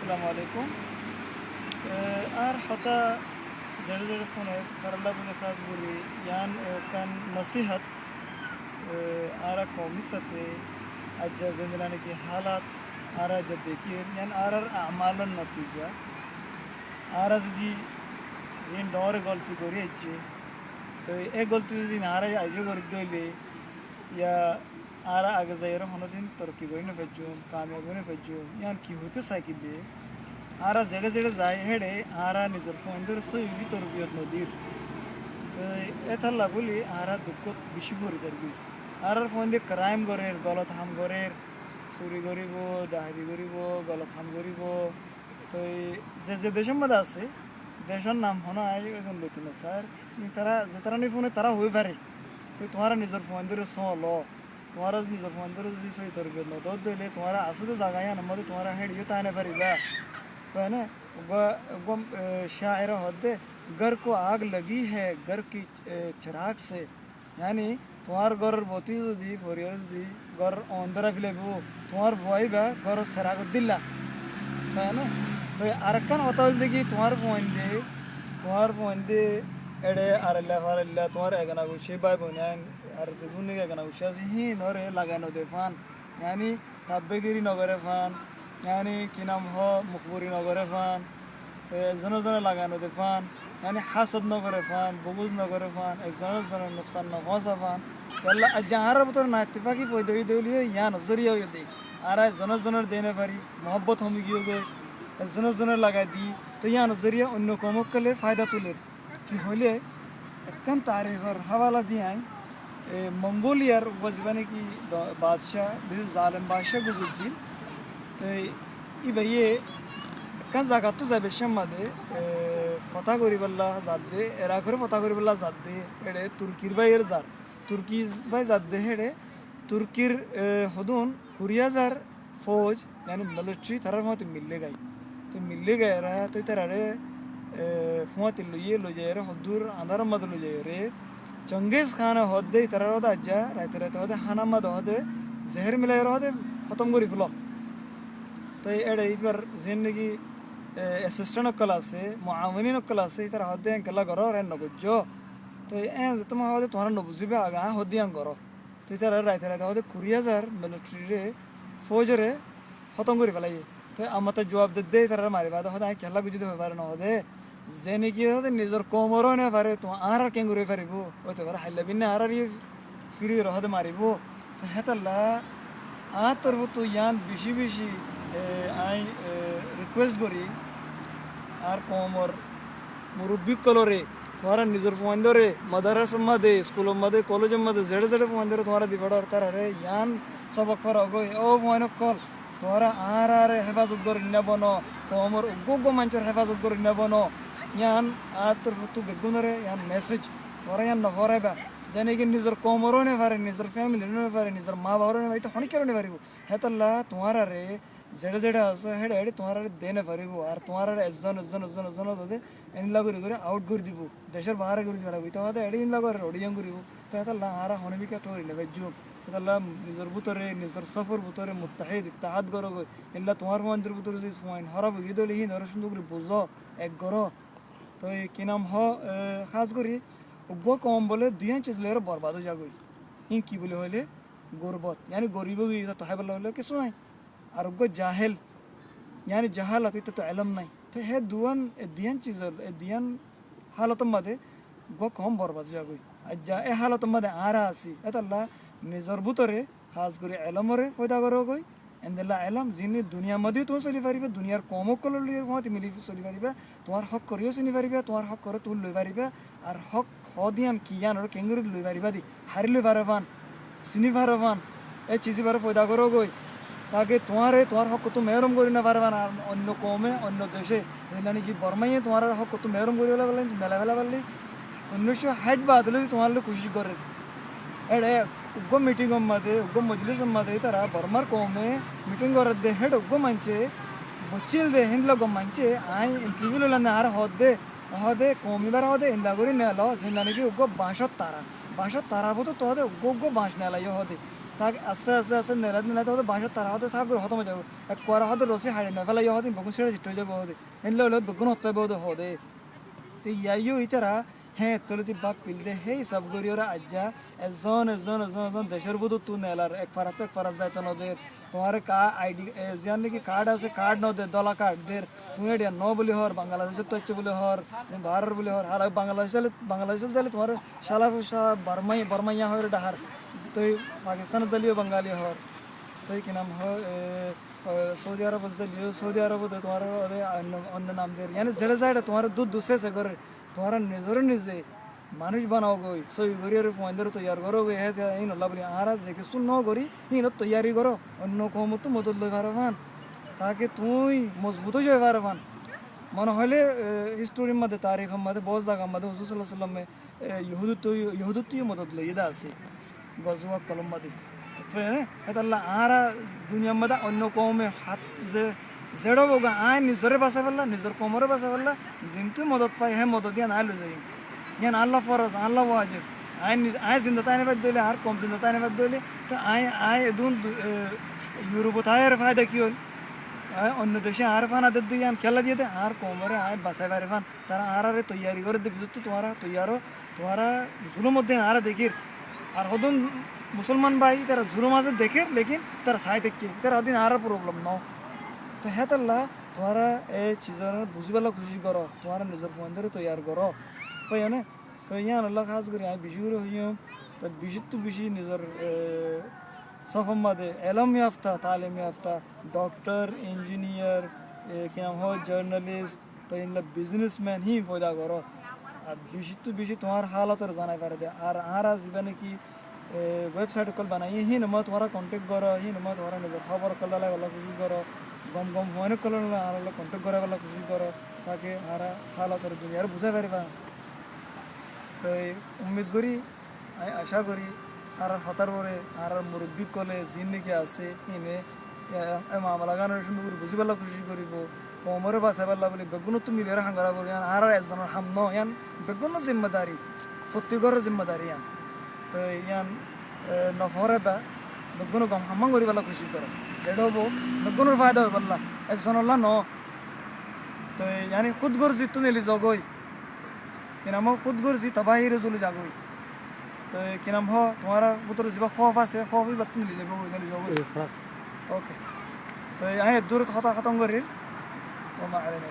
assalamu alaikum. Ar hata zere fone karla bune khas guri yan kan nasihat ara qawmi safe ajja zindane ki halat ara jab dekir yan arar a'malan natija ara jodi zin dore galti kori ajje to e galti jodi nara ajo kori doile ya ara aগে যাইরা হনদিন তরকি গইনে ফেজুম কামিয়াব গইনে ফেজুম ইয়ান কি হতে সাইকিলে আরা জেডে জেডে যায় হেডে আরা নিজের ফোনদের সই তরবিয়ত নদীর তো এথাল্লা বলি আরা দুঃখ বেশি পড়ে যাবি আরার ফোন দিয়ে ক্রাইম করের গলত হাম করের চুরি করিব ডাহারি করিব গলত হাম করিব তো যে যে দেশের মধ্যে আছে দেশের নাম হন আই ওজন লইতুন স্যার তারা যে তারা নি ফোনে তারা হয়ে পারে তো তোমার নিজের ফোন ধরে ল तुम्हारा निजर फंदर जी सही तरबियत न दो दिले तुम्हारा आसुदे जागाया नंबर तुम्हारा हेड यो ताने परिबा तो है ना वो शायर होते घर को आग लगी है घर की चिराग से यानी तुम्हार घर बोती दी फोरियस दी घर अंदर फिलेबो तुम्हार वही बा घर सराग दिल्ला तो है ना तो अरकन होता देखी तुम्हार फोन दे एडे आरल्ला तुम्हार एगना गुशी बाय बोनान আর যেগুন এখানে উশাসি হি নরে লাগানো দে ফান यानी তাব্বেগিরি নগরে ফান यानी কি নাম হ মুখবরি নগরে ফান জন জন লাগানো দে ফান यानी হাসদ নগরে ফান বুগুজ নগরে ফান জন জন নুকসান ন হসা ফান আল্লাহ জাহার বতর না ইত্তেফাকি পয় দই দলিয়ে ইয়া নজরিয়া হয়ে দে আর জন জনের দেনে পারি মোহব্বত হমি গিয়ে গে জন জনের লাগাই দি তো ইয়া নজরিয়া অন্য কমকলে ফায়দা তুলে কি হইলে একখান তারিখর হাওয়ালা দিয়াই मंगोलियर वजबाने की बादशाह बिस जालिम बादशाह गुजरजी तो ई भैये kan zakattu zabe shamade fata goriballa zadde erakore fata goriballa zadde ede turkir bayer zar turkiz bay zadde hede turkir hodun kuriyazar fauj yani military tarar mot mille gay to mille gay ra to tarare fot lo jere hodur andar mad lo jere Genghis Khan होदे तरह होदा अज्जा रहते रहते होदे खाना मद होदे जहर मिलाए होदे खत्म करी फलो तो एडे इस बार जिंदगी असिस्टेंट क्लास से मुआवनीन क्लास से तरह होदे कला करो रे नगुजो तो ए तुम होदे तुम्हारा नबुजीबे आगा होदे करो तो तरह रहते रहते होदे कुरियाजार मिलिट्री रे फौज रे खत्म करी फलाई तो अमत जवाब दे तरह मारे बाद होदा केला गुजदे होबार न होदे जेने की होते निजर कोमरो ने पारे तो आरार केंगुरे पारिबो ओते बार हाइला बिना आरार ये फ्री रहदे मारिबो तो हेतला आ तरफ तो यान बिशी आई रिक्वेस्ट करी आर कोमर मुरुब्बी कलोरे तुम्हारा निजर फोंदरे मदरसा मध्ये स्कूल मध्ये कॉलेज मध्ये जेडे जेडे फोंदरे तुम्हारा दिवडर तार रे यान सबक पर अगो ओ फोन कॉल तुम्हारा आरार हेफाजत कर न बनो कोमर गोगो मंचर हेफाजत कर न बनो यान आतर फतु बेगुनरे यान मैसेज और यान नहरे बा जने कि निजर कोमरो ने फारे निजर फैमिली ने फारे निजर माँ बाप ने तो हनी केरो ने फारिबो हेतल्ला तुम्हारा रे जेडे जेडे आसो हेडे हेडे तुम्हारा रे देने फारिबो और तुम्हारा रे एजन दे इन लागो रे आउट कर दिबो देशर बाहर कर दिबो तो हदे एडी इन लागो रे ओडियन करिबो तो हेतल्ला हारा होने भी का टोरी ने बेजो हेतल्ला निजर बुतरे निजर सफर बुतरे मुत्तहिद इत्तेहाद करो इल्ला तुम्हार मंदिर बुतरे जिस फाइन हरब यदले ही नरसुन दुगरे बुझो एक गरो तो ये कि नाम हो खास करी वो कौन बोले दिया चीज़ ले रहा बर्बाद हो जाएगी इन की बोले होले गुरबत यानी गरीबों की तो है बोला होले किस नहीं और वो जाहिल यानी जहालत इतना तो इल्म नहीं तो है दियन चीज़ दियन हालत मध्य वो कौन बर्बाद हो जाएगी अज्जा ए हालत मध्य आ रहा सी ऐसा अल्लाह निज़र बुतरे खास करी इल्म रे फायदा करोगे इंदला इल्म जिन्हें दुनिया मध्य तो सोली फारिबे दुनियार कौमों को लिए वहाँ मिली सोली फारिबे तुम्हार हक करियो सोली फारिबे तुम्हार हक करो तुल ले फारिबे और हक खदियान कियान और केंगुर ले फारिबे दी हर ले फारवान सिनी फारवान ए चीज़ बारे फायदा करो कोई ताकि तुम्हार हक तो मेहरम करी ना फारवान अन्य कौमे अन्य देशे यानी कि बर्मा ये तुम्हारा हक तो मेहरम करी वाला वाले 1960 बाद ले तुम्हारे खुशी करे एडे उग्गो मीटिंग मध्ये उग्गो मजलिस मध्ये तर बर्मार कोमे मीटिंग करत दे हेड उग्गो मानचे बच्चिल दे हिंदला गो मानचे आय इंटरव्यू लना आर होदे कोमी बार होदे इंदा गोरी नेलो जिंदाने की उग्गो 62 तारा बतो तो होदे उग्गो बांश नेला यो होदे তাকে আস্তে আস্তে আস্তে নেলাতে নেলাতে হতে বাঁশের তারা হতে সাগর হতম যাবো এক করা হতে রসি হাড়ি না ফেলাই হতে বকুন ছেড়ে চিট হয়ে যাবো হতে এনলে হলে বকুন হতে হতে হতে তো ইয়াইও ইতারা হ্যাঁ তোলে বাপ পিলতে হেই সব গরি ওরা আজ্জা এজন দেশের বুধ তু নেলার এক ফারাত যাইতো নদের তোমার আইডি জিয়ান নাকি কার্ড আছে কার্ড ন দে দলা কার্ড দের তুমি এটা ন বলি হর বাংলাদেশের তো বলে হর ভারত বলে হর আর বাংলাদেশের যাইলে তোমার শালা ফুসা বর্মাইয়া হর ডাহার তো পাকিস্তানের জ্বালিও বাঙালি হর তো কি নাম হয় সৌদি আরব জ্বালিও সৌদি আরব তোমার অন্য নাম দের ইয়ানি জেলে যায় তোমার দুধ সে করে তোমার নিজে মানুষ বানাও গই সই গরিয়ার ফোনদের তৈয়ার করো গই হ্যাঁ এই নল্লা বলি আর যে কিছু ন করি ইন তৈয়ারি করো অন্য কমতো মদত লই পারবান তাকে তুই মজবুত হয়ে পারবান মনে হলে হিস্টোরির মধ্যে তারিখের মধ্যে বহু জায়গার মধ্যে হুজুর সাল্লাহ সাল্লামে ইহুদুত্ব মদত লই ইদা আছে গজওয়া কলম মধ্যে হেতাল্লা আরা দুনিয়ার মধ্যে অন্য কমে হাত যে জেড়ো বগা আয় নিজরে বাঁচা ফেললা নিজের কোমরে বাঁচা ফেললা জিনতু মদত পাই হে মদত দিয়ে নাই লৈ যাই জ্ঞান আল্লাহ ফরজ আল্লাহ ওয়াজিব আয় জিন্দা তাই নেবাদ দইলে আর কম জিন্দা তাই নেবাদ দইলে তো আয় এদুন ইউরোপত আয়ের ফায়দা কি হল অন্য দেশে আর ফান আদের দুই আন খেলা দিয়ে দে আর কোমরে আয় বাঁচাই পারে ফান তারা আর আরে তৈয়ারি করে দেবে তো তোমারা জুলুম মধ্যে আর দেখির আর হদন মুসলমান ভাই তারা জুলুম আছে দেখে লেকিন তারা সাই দেখি তারা ওদিন আর প্রবলেম নাও তো হেতাল্লা তোমারা এই চিজর বুঝিবেলা খুশি করো তোমারা নিজের ফোন ধরে তৈয়ার করো তাই না তো ইয়ান আল্লাহ খাস করি আমি বেশি করে হইম তো বেশি নিজের সফম মাদে এলম ইয়াফতা তালিম ইয়াফতা ডক্টর ইঞ্জিনিয়ার কি নাম হয় জার্নালিস্ট তো ইনলা বিজনেসম্যান হি পয়দা করো আর বেশি তোমার হালতের জানাই পারে দে আর জীবনে কি ওয়েবসাইট কল বানাই হি নমা তোমারা কন্টেক্ট করো হি নমা তোমারা নিজের খবর কল্লা বলা খুশি করো গম মনে করলে আর কন্টেক্ট করা বলা খুশি করো তাকে আর হালতের দুনিয়ার বুঝাই পারিবা তো উম্মিদ করি আমি আশা করি আর হতার পরে আর মুরব্বী কলে জিন নাকি আছে ইনে মামলা গানের সুন্দর বুঝি পেলা খুশি করিব কোমরে বাঁচাই পেলা বলে বেগুনো তুমি মিলিয়ে হাঙ্গারা করি আর একজনের হাম ন ইয়ান বেগুনো জিম্মেদারি প্রত্যেকের জিম্মেদারি ইয়ান তো ইয়ান নফরে বা বেগুনো গম হাম্মাং করি পেলা খুশি করো যেটা হবো বেগুনোর ফায়দা হয়ে পারলা একজনের ন তো ইয়ানি খুদ ঘর জিতু নিলি জগই কিনাম খুদ গরজি তবাহিরে চলে যাবই তো কিনাম তোমার বুতর যা খফ আছে খফ বাত নিলে যাব নিলে যাব ওকে তো আমি দূর কথা খতম করি ও মা আরে